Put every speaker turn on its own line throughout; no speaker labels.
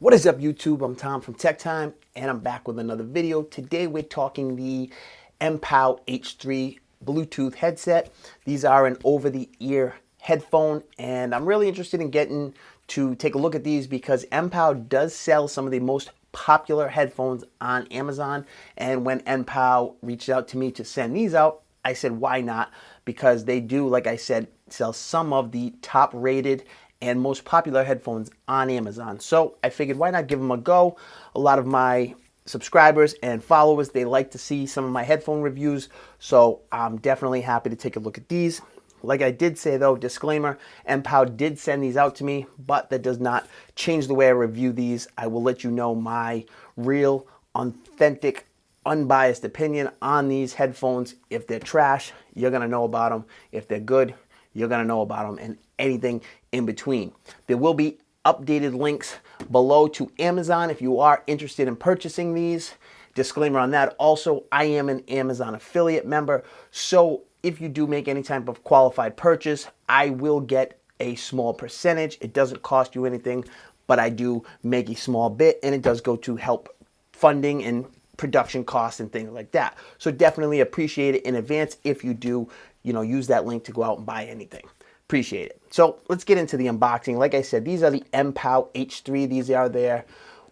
What is up, YouTube? I'm Tom from Tech Time, and I'm back with another video. Today we're talking the Mpow H3 Bluetooth headset. These are an over-the-ear headphone, and I'm really interested in getting to take a look at these because Mpow does sell some of the most popular headphones on Amazon. And when Mpow reached out to me to send these out, I said, why not? Because they do, like I said, sell some of the top-rated and most popular headphones on Amazon. So I figured, why not give them a go? A lot of my subscribers and followers, they like to see some of my headphone reviews. So I'm definitely happy to take a look at these. Like I did say though, disclaimer, Mpow did send these out to me, but that does not change the way I review these. I will let you know my real, authentic, unbiased opinion on these headphones. If they're trash, you're gonna know about them. If they're good, you're gonna know about them, and anything in between. There will be updated links below to Amazon if you are interested in purchasing these. Disclaimer on that also, I am an Amazon affiliate member, so if you do make any type of qualified purchase, I will get a small percentage. It doesn't cost you anything, but I do make a small bit, and it does go to help funding and production costs and things like that. So definitely appreciate it in advance if you do, use that link to go out and buy anything. Appreciate it. So let's get into the unboxing. Like I said, these are the Mpow H3. These are their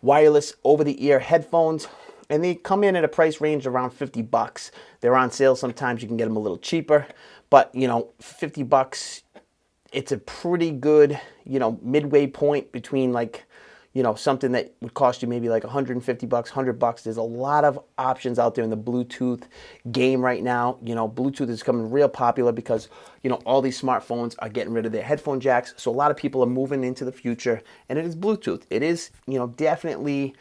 wireless over-the-ear headphones, and they come in at a price range around 50 bucks. They're on sale. Sometimes you can get them a little cheaper, but 50 bucks, it's a pretty good, midway point between something that would cost you maybe like 150 bucks, 100 bucks. There's a lot of options out there in the Bluetooth game right now. Bluetooth is becoming real popular because, all these smartphones are getting rid of their headphone jacks. So a lot of people are moving into the future, and it is Bluetooth. It is, definitely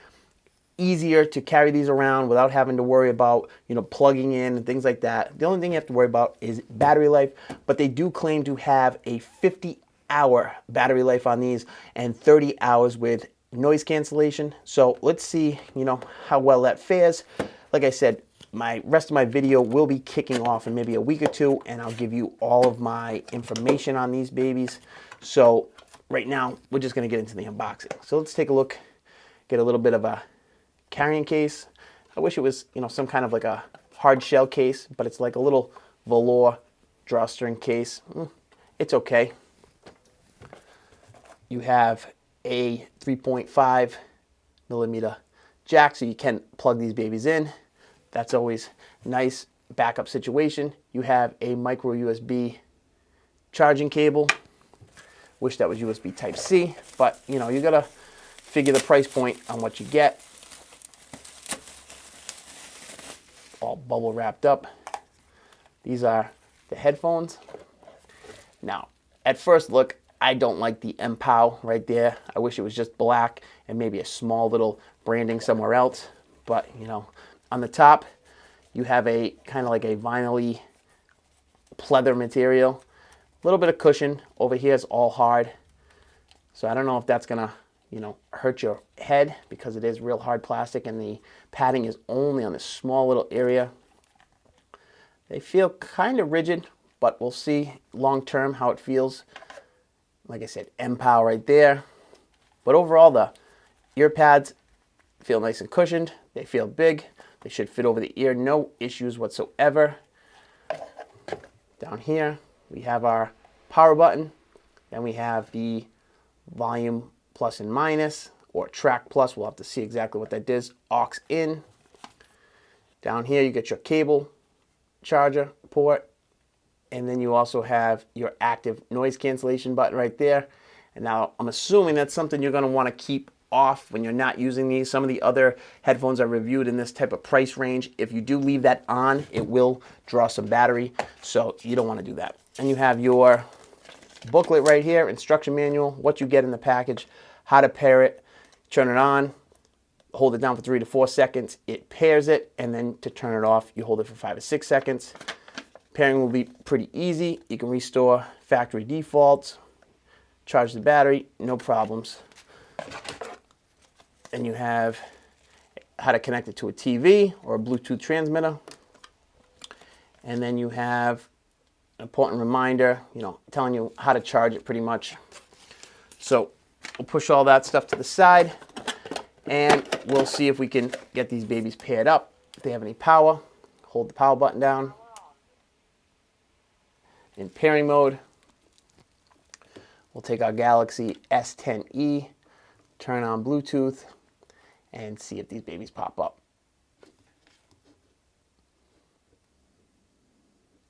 easier to carry these around without having to worry about, plugging in and things like that. The only thing you have to worry about is battery life, but they do claim to have a 50-hour battery life on these and 30 hours with noise cancellation. So let's see, how well that fares. Like I said, my rest of my video will be kicking off in maybe a week or two, and I'll give you all of my information on these babies. So right now, we're just gonna get into the unboxing. So let's take a look, get a little bit of a carrying case. I wish it was, some kind of like a hard shell case, but it's like a little velour drawstring case. It's okay. You have a 3.5 millimeter jack, so you can plug these babies in. That's always nice backup situation. You have a micro USB charging cable. Wish that was USB Type-C, but you gotta figure the price point on what you get. All bubble wrapped up. These are the headphones. Now, at first look, I don't like the Mpow right there. I wish it was just black and maybe a small little branding somewhere else. But, on the top, you have a kind of like a vinyl-y pleather material. A little bit of cushion. Over here is all hard. So I don't know if that's going to, hurt your head because it is real hard plastic and the padding is only on this small little area. They feel kind of rigid, but we'll see long term how it feels. Like I said, Mpow right there. But overall, the ear pads feel nice and cushioned. They feel big. They should fit over the ear. No issues whatsoever. Down here, we have our power button. Then we have the volume plus and minus, or track plus. We'll have to see exactly what that is. Aux in. Down here, you get your cable charger port. And then you also have your active noise cancellation button right there. And now I'm assuming that's something you're going to want to keep off when you're not using these. Some of the other headphones I reviewed in this type of price range, if you do leave that on, it will draw some battery. So you don't want to do that. And you have your booklet right here, instruction manual, what you get in the package, how to pair it, turn it on, hold it down for 3 to 4 seconds, it pairs it, and then to turn it off, you hold it for 5 to 6 seconds. Pairing will be pretty easy. You can restore factory defaults, charge the battery, no problems. And you have how to connect it to a TV or a Bluetooth transmitter. And then you have an important reminder, telling you how to charge it pretty much. So we'll push all that stuff to the side. And we'll see if we can get these babies paired up. If they have any power, hold the power button down. In pairing mode, we'll take our Galaxy S10e, turn on Bluetooth, and see if these babies pop up.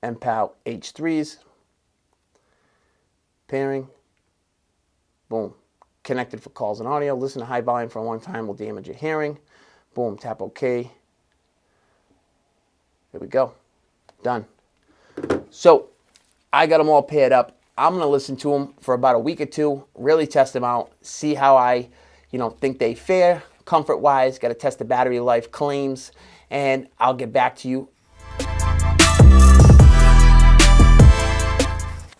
Mpow H3s, pairing, boom. Connected for calls and audio. Listen to high volume for a long time will damage your hearing. Boom, tap OK. There we go, done. So I got them all paired up. I'm gonna listen to them for about a week or two, really test them out, see how I, think they fare, comfort-wise. Got to test the battery life claims, and I'll get back to you.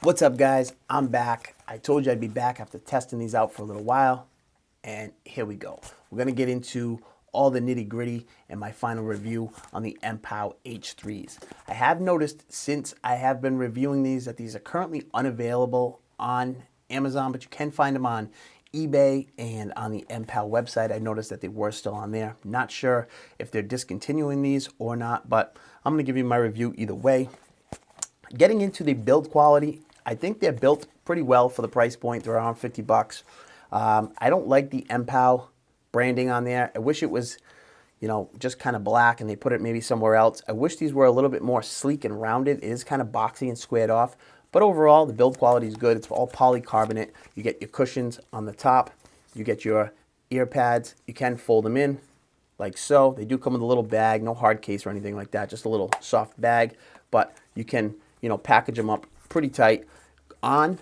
What's up, guys? I'm back. I told you I'd be back after testing these out for a little while, and here we go. We're gonna get into all the nitty-gritty and my final review on the Mpow H3s. I have noticed since I have been reviewing these that these are currently unavailable on Amazon, but you can find them on eBay and on the Mpow website. I noticed that they were still on there. Not sure if they're discontinuing these or not, but I'm gonna give you my review either way. Getting into the build quality, I think they're built pretty well for the price point. They're around 50 bucks. I don't like the Mpow branding on there. I wish it was, just kind of black and they put it maybe somewhere else. I wish these were a little bit more sleek and rounded. It is kind of boxy and squared off. But overall, the build quality is good. It's all polycarbonate. You get your cushions on the top. You get your ear pads. You can fold them in like so. They do come with a little bag, no hard case or anything like that, just a little soft bag. But you can, package them up pretty tight. They're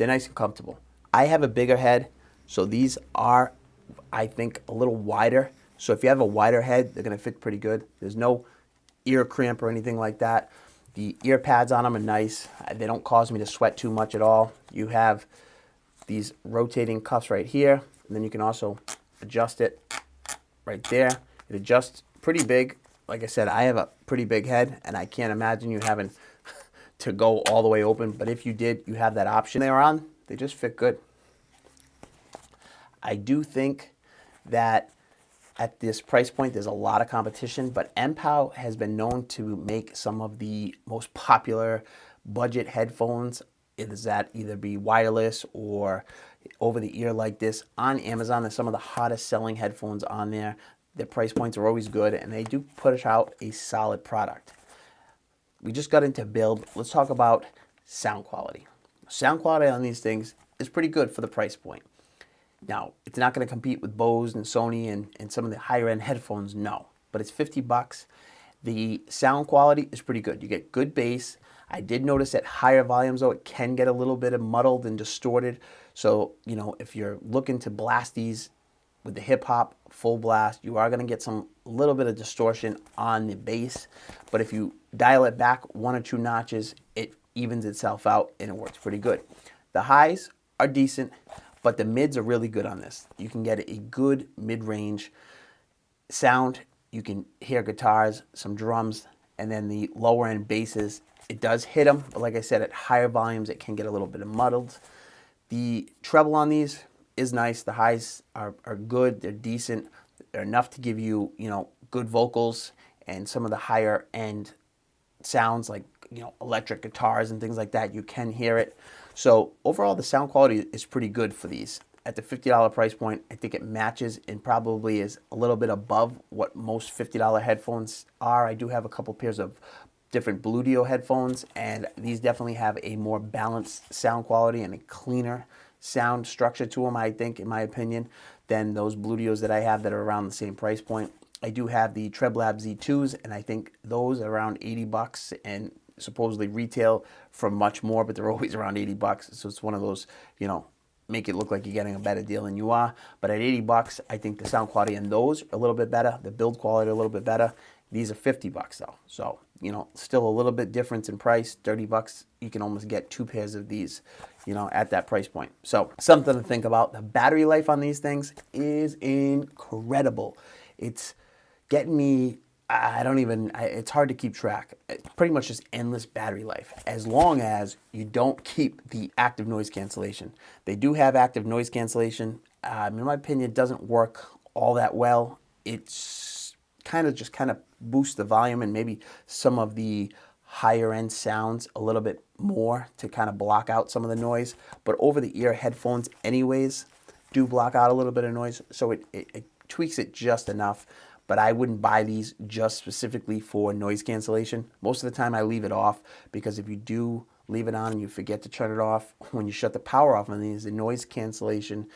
nice and comfortable. I have a bigger head, so these are, I think, a little wider. So if you have a wider head, they're gonna fit pretty good. There's no ear cramp or anything like that. The ear pads on them are nice. They don't cause me to sweat too much at all. You have these rotating cuffs right here, and then you can also adjust it right there. It adjusts pretty big. Like I said, I have a pretty big head, and I can't imagine you having to go all the way open, but if you did, you have that option. They're on, they just fit good. I do think that at this price point, there's a lot of competition, but Mpow has been known to make some of the most popular budget headphones. Is that either be wireless or over the ear like this on Amazon. There's some of the hottest selling headphones on there. Their price points are always good, and they do push out a solid product. We just got into build. Let's talk about sound quality. Sound quality on these things is pretty good for the price point. Now, it's not going to compete with Bose and Sony and some of the higher end headphones, no. But it's 50 bucks. The sound quality is pretty good. You get good bass. I did notice at higher volumes, though, it can get a little bit muddled and distorted. So, if you're looking to blast these with the hip hop full blast, you are going to get some little bit of distortion on the bass. But if you dial it back 1 or 2 notches, it evens itself out and it works pretty good. The highs are decent, but the mids are really good on this. You can get a good mid-range sound. You can hear guitars, some drums, and then the lower end basses. It does hit them, but like I said, at higher volumes, it can get a little bit muddled. The treble on these is nice. The highs are good. They're decent. They're enough to give you, good vocals and some of the higher end sounds like, electric guitars and things like that. You can hear it. So overall, the sound quality is pretty good for these. At the $50 price point, I think it matches and probably is a little bit above what most $50 headphones are. I do have a couple pairs of different Bluetooth headphones, and these definitely have a more balanced sound quality and a cleaner sound structure to them, I think, in my opinion, than those Bluetooths that I have that are around the same price point. I do have the TreBlab Z2s, and I think those are around 80 bucks and supposedly retail for much more, but they're always around 80 bucks. So it's one of those, make it look like you're getting a better deal than you are. But at 80 bucks, I think the sound quality in those are a little bit better. The build quality a little bit better. These are 50 bucks though. So, still a little bit difference in price. 30 bucks, you can almost get 2 pairs of these, at that price point. So something to think about. The battery life on these things is incredible. It's getting me, it's hard to keep track. It's pretty much just endless battery life, as long as you don't keep the active noise cancellation. They do have active noise cancellation in my opinion, it doesn't work all that well. It's kind of boosts the volume and maybe some of the higher end sounds a little bit more to kind of block out some of the noise. But over the ear headphones anyways do block out a little bit of noise, so it tweaks it just enough. But I wouldn't buy these just specifically for noise cancellation. Most of the time I leave it off, because if you do leave it on and you forget to turn it off, when you shut the power off on these, the noise cancellation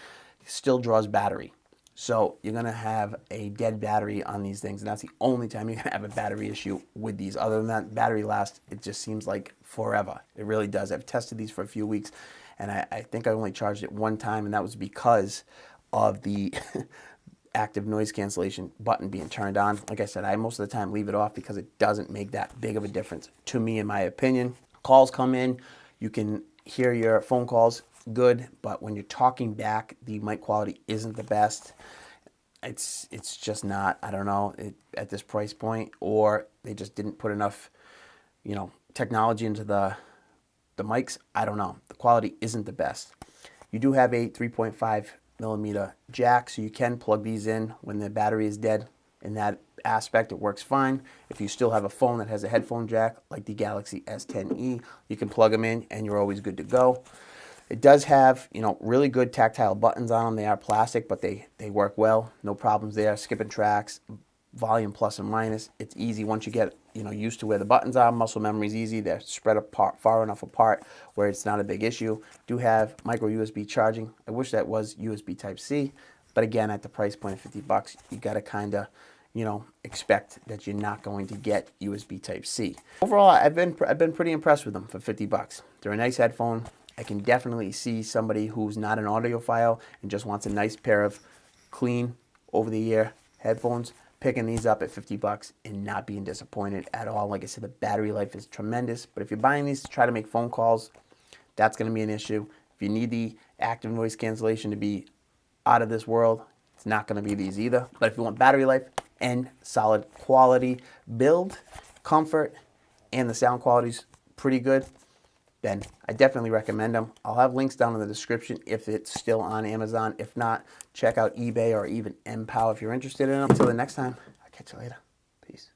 still draws battery. So you're gonna have a dead battery on these things, and that's the only time you're gonna have a battery issue with these. Other than that, battery lasts, it just seems like forever. It really does. I've tested these for a few weeks, and I think I only charged it one time, and that was because of the active noise cancellation button being turned on. Like I said, I most of the time leave it off because it doesn't make that big of a difference to me, in my opinion. Calls come in, you can hear your phone calls good, but when you're talking back, the mic quality isn't the best. It's just not. I don't know, at this price point, or they just didn't put enough, technology into the mics. I don't know. The quality isn't the best. You do have a 3.5mm jack, so you can plug these in when the battery is dead. In that aspect, it works fine. If you still have a phone that has a headphone jack, like the Galaxy S10e, you can plug them in and you're always good to go. It does have, really good tactile buttons on them. They are plastic, but they work well. No problems there. Skipping tracks, volume plus and minus. It's easy once you get, used to where the buttons are. Muscle memory is easy. They're spread apart, far enough apart where it's not a big issue. Do have micro USB charging. I wish that was USB Type-C, but again, at the price point of 50 bucks, you got to kind of, expect that you're not going to get USB Type-C. Overall, I've been pretty impressed with them for 50 bucks. They're a nice headphone. I can definitely see somebody who's not an audiophile and just wants a nice pair of clean over-the-ear headphones, picking these up at 50 bucks and not being disappointed at all. Like I said, the battery life is tremendous, but if you're buying these to try to make phone calls, that's going to be an issue. If you need the active noise cancellation to be out of this world, it's not going to be these either. But if you want battery life and solid quality build, comfort, and the sound quality's pretty good, then I definitely recommend them. I'll have links down in the description if it's still on Amazon. If not, check out eBay or even Mpow if you're interested in them. Until the next time, I'll catch you later. Peace.